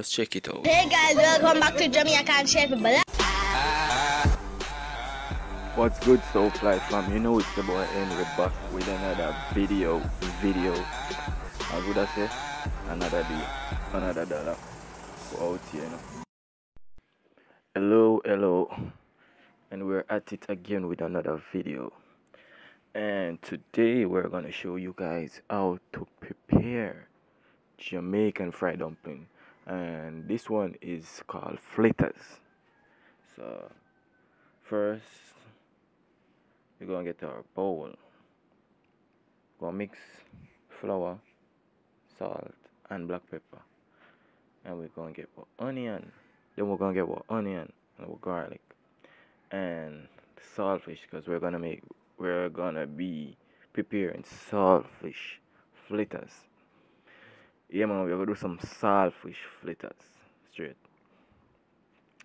Just check it out. Hey guys, welcome back to Jamaican Chef. What's good, Soulfly fam? You know it's the boy Henry back with another video. As would I say? Another day, another dollar. We're out here, you know. Hello, and we're at it again with another video. And today we're gonna show you guys how to prepare Jamaican fried dumpling, and this one is called fritters. So first, we're gonna get our bowl. Gonna mix flour, salt, and black pepper, and we're gonna get our onion. Then we're gonna get our onion and our garlic and saltfish, because we're gonna be preparing saltfish fritters. Yeah, man, we're gonna do some saltfish fritters straight.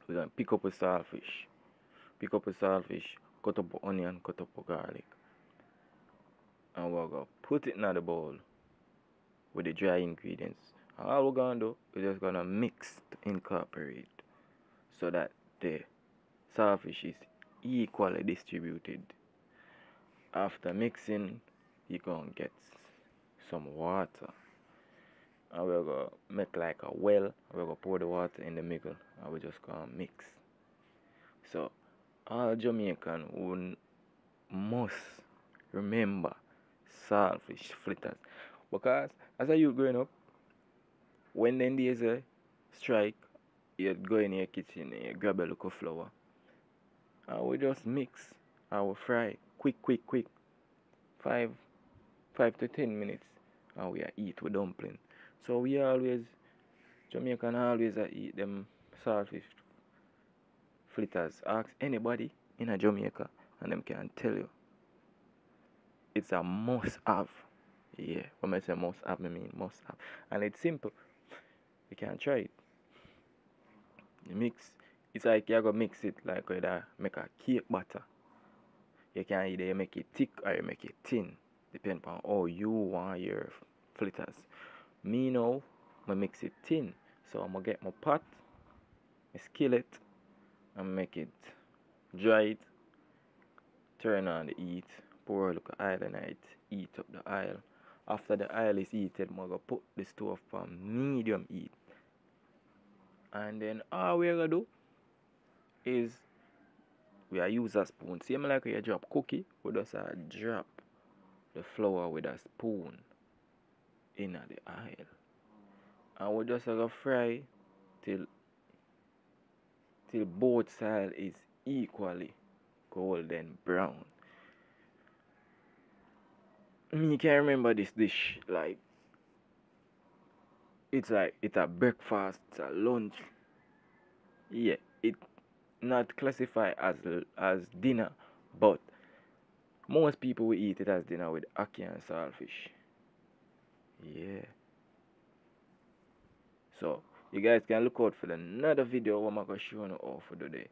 We're gonna pick up a saltfish, cut up a onion, cut up a garlic, and we're gonna put it in the bowl with the dry ingredients. And all we're gonna do, we're just gonna mix to incorporate so that the saltfish is equally distributed. After mixing, you're gonna get some water, and we're gonna make like a well. We're gonna pour the water in the middle, and we're just gonna mix. So all Jamaican must remember saltfish fritters, because as a youth growing up, when them days strike, you'd go in your kitchen and you grab a little flour, and we just mix and we fry quick, 5 to 10 minutes, and we eat with dumpling. So Jamaican always eat them saltfish fritters. Ask anybody in a Jamaica and them can tell you it's a must have. Yeah, when I say must have, I mean must have. And it's simple. You can try it. You mix. It's like you're gonna mix it like with make a cake batter. You can either make it thick or you make it thin, depending on how you want your fritters. Me now, I mix it thin. So I'm gonna get my pot, my skillet, and make it dry it, turn on the heat, pour a little oil in it, heat up the oil. After the oil is heated, I'm gonna put the stove on medium heat. And then all we're gonna do is we use a spoon. Same like you drop cookie, we just drop the flour with a spoon in the oil. And we just gonna fry till both sides is equally golden brown. Me can remember this dish like it's a breakfast, it's a lunch. Yeah, it not classified as dinner, but most people will eat it as dinner with ackee and saltfish. Yeah. So you guys can look out for another video where I'm gonna show you how for today.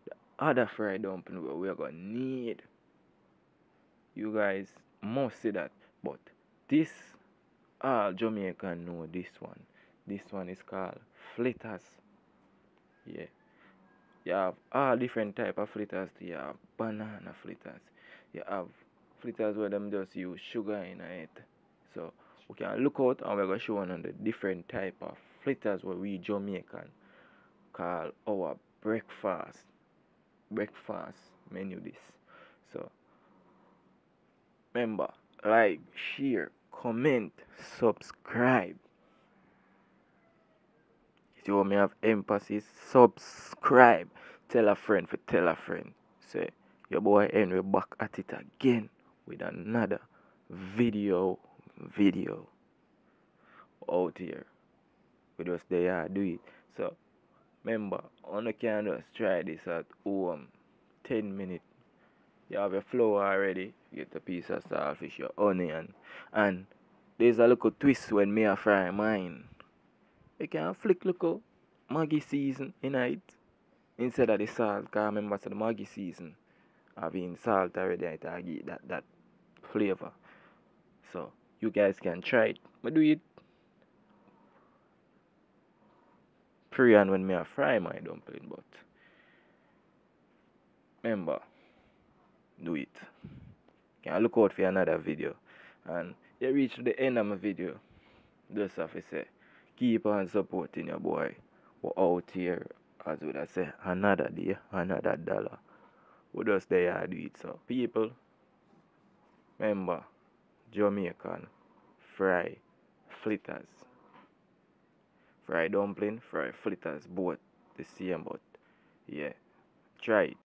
The other fried dumpling where we're gonna need. You guys must see that. But this all Jamaican know this one. This one is called fritters. Yeah. You have all different type of fritters. You have banana fritters. You have fritters where them just use sugar in it. So we can look out and we're gonna show one on the different type of fritters where we Jamaican call our breakfast menu this. So remember, like, share, comment, subscribe. If you want me to have emphasis, subscribe. Tell a friend for tell a friend. Say, your boy Henry back at it again with another video out here. We just there do it. So remember, on the can just try this at home. 10 minutes. You have your flour already. You get a piece of saltfish, your onion, and there's a little twist when me a fry mine. You can flick little Maggi season in it instead of the salt. Cause remember, so the Maggi season having salt already, it give that flavor. So you guys can try it. But do it pray on when me a fry my dumpling, but remember, do it. Can look out for another video. And you reach the end of my video. Just have to say, keep on supporting your boy. We're out here, as would I say, another day, another dollar. We just there to do it. So people, remember, Jamaican, fry, fritters. Fry dumpling, fry fritters, both the same, but yeah, try it.